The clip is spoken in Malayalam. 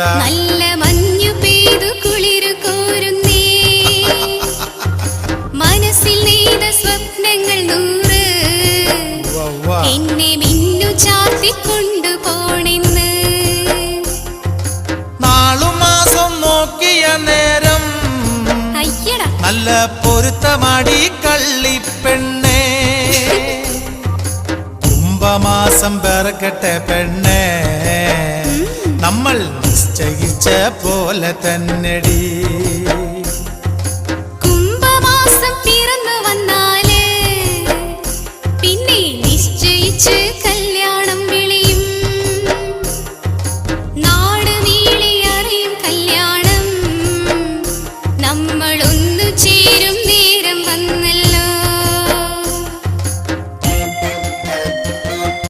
അതെന്താ? നല്ല മഞ്ഞു പെയ്തു കുളിരു കോരുന്നേ, മനസ്സിൽ നെയ്ത സ്വപ്നങ്ങൾ 100 എന്നെ മിന്നു ചാർത്തിക്കൊണ്ടു പോണെന്ന്. നാളും മാസം നോക്കിയ നേരം അയ്യടാ നല്ല പൊരുത്തമാടി കള്ളിപ്പെണ്ണേ, കുംഭമാസം പിറക്കട്ടെ പെണ്ണേ, നമ്മൾ നിശ്ചയിച്ച പോലെ തന്നെടി.